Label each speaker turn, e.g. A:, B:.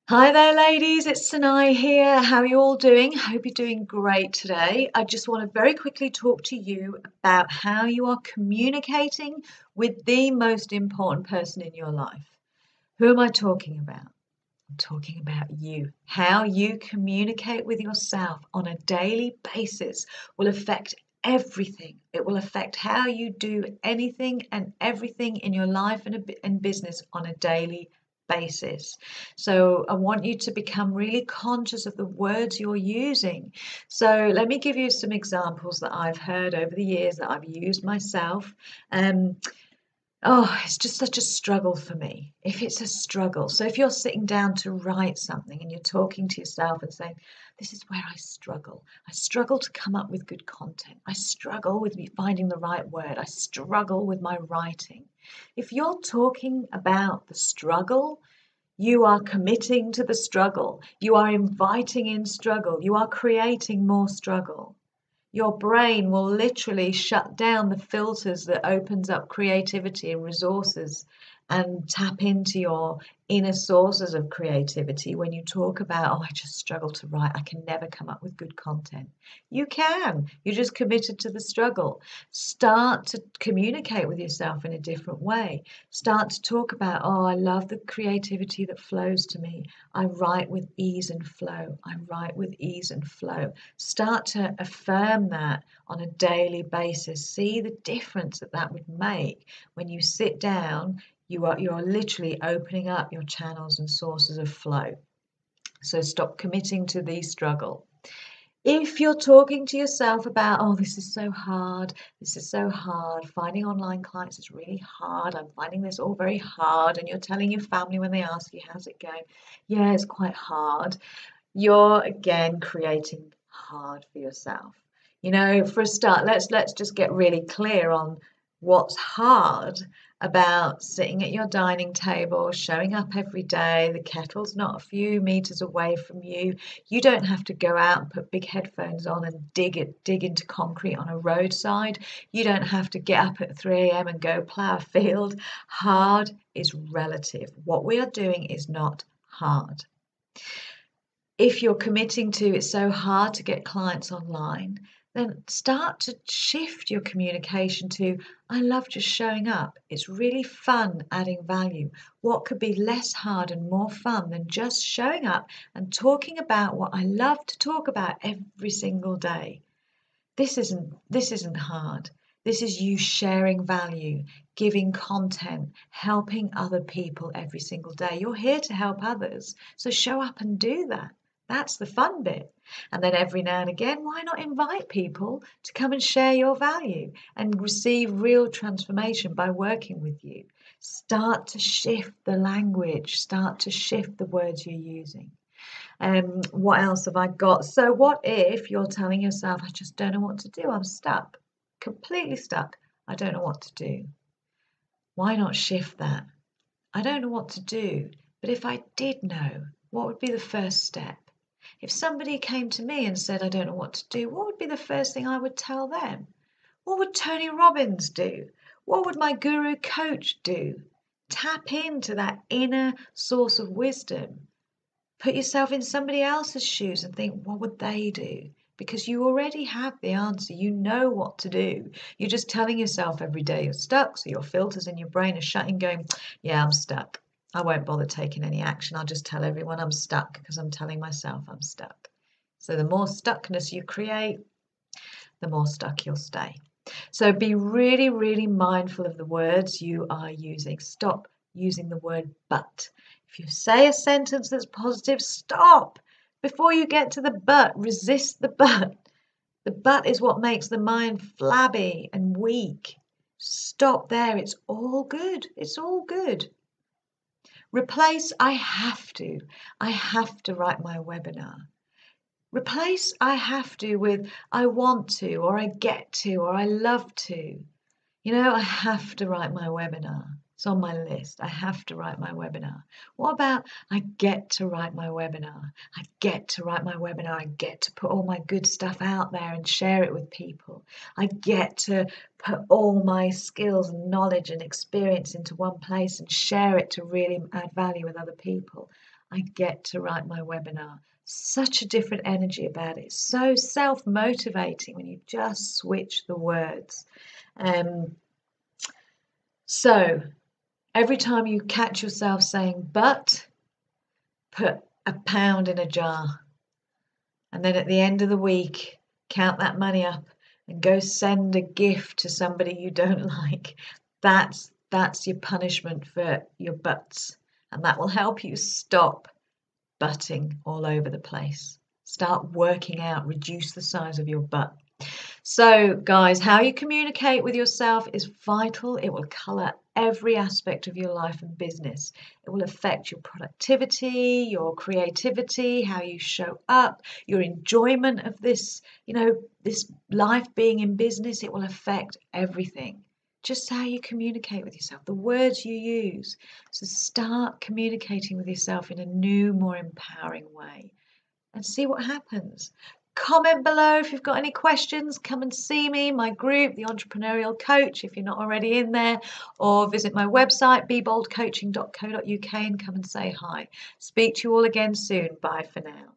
A: Hi there, ladies. It's Sanai here. How are you all doing? Hope you're doing great today. I just want to very quickly talk to you about how you are communicating with the most important person in your life. Who am I talking about? I'm talking about you. How you communicate with yourself on a daily basis will affect everything. It will affect how you do anything and everything in your life and business on a daily basis. So I want you to become really conscious of the words you're using. So let me give you some examples that I've heard over the years that I've used myself. Um, Oh, it's just such a struggle for me. If it's a struggle, so if you're sitting down to write something and you're talking to yourself and saying, "This is where I struggle. I struggle to come up with good content. I struggle with me finding the right word. I struggle with my writing." If you're talking about the struggle, you are committing to the struggle. You are inviting in struggle. You are creating more struggle. Your brain will literally shut down the filters that opens up creativity and resources and tap into your inner sources of creativity when you talk about, oh, I just struggle to write. I can never come up with good content. You can. You're just committed to the struggle. Start to communicate with yourself in a different way. Start to talk about, oh, I love the creativity that flows to me. I write with ease and flow. I write with ease and flow. Start to affirm that on a daily basis. See the difference that that would make when you sit down. You're literally opening up your channels and sources of flow. So stop committing to the struggle. If you're talking to yourself about, oh, this is so hard, finding online clients is really hard, I'm finding this all very hard, and you're telling your family when they ask you, how's it going? Yeah, it's quite hard. You're again creating hard for yourself. For a start, let's just get really clear on what's hard about sitting at your dining table, showing up every day. The kettle's not a few meters away from you. You don't have to go out and put big headphones on and dig into concrete on a roadside. You don't have to get up at 3 a.m. and go plow a field. Hard is relative. What we are doing is not hard. If you're committing to it's so hard to get clients online, then start to shift your communication to I love just showing up. It's really fun adding value. What could be less hard and more fun than just showing up and talking about what I love to talk about every single day? This isn't hard. This is you sharing value, giving content, helping other people every single day. You're here to help others, so show up and do that. That's the fun bit. And then every now and again, why not invite people to come and share your value and receive real transformation by working with you? Start to shift the language, start to shift the words you're using. What else have I got? So what if you're telling yourself, I just don't know what to do. I'm stuck, completely stuck. I don't know what to do. Why not shift that? I don't know what to do, but if I did know, what would be the first step? If somebody came to me and said, I don't know what to do, what would be the first thing I would tell them? What would Tony Robbins do? What would my guru coach do? Tap into that inner source of wisdom. Put yourself in somebody else's shoes and think, what would they do? Because you already have the answer. You know what to do. You're just telling yourself every day you're stuck. So your filters in your brain are shutting, going, yeah, I'm stuck. I won't bother taking any action. I'll just tell everyone I'm stuck because I'm telling myself I'm stuck. So the more stuckness you create, the more stuck you'll stay. So be really, really mindful of the words you are using. Stop using the word but. If you say a sentence that's positive, stop. Before you get to the but, resist the but. The but is what makes the mind flabby and weak. Stop there. It's all good. It's all good. Replace I have to. I have to write my webinar. Replace I have to with I want to, or I get to, or I love to. I have to write my webinar. It's on my list. I have to write my webinar. What about I get to write my webinar? I get to write my webinar. I get to put all my good stuff out there and share it with people. I get to put all my skills and knowledge and experience into one place and share it to really add value with other people. I get to write my webinar. Such a different energy about it. So self-motivating when you just switch the words. So every time you catch yourself saying but, put £1 in a jar. And then at the end of the week, count that money up and go send a gift to somebody you don't like. That's your punishment for your buts. And that will help you stop butting all over the place. Start working out, reduce the size of your butt. So, guys, how you communicate with yourself is vital. It will colour every aspect of your life and business. It will affect your productivity, your creativity, how you show up, your enjoyment of this, this life being in business. It will affect everything. Just how you communicate with yourself, the words you use. So start communicating with yourself in a new, more empowering way and see what happens. Comment below if you've got any questions. Come and see me, my group, The Entrepreneurial Coach, if you're not already in there, or visit my website, beboldcoaching.co.uk, and come and say hi. Speak to you all again soon. Bye for now.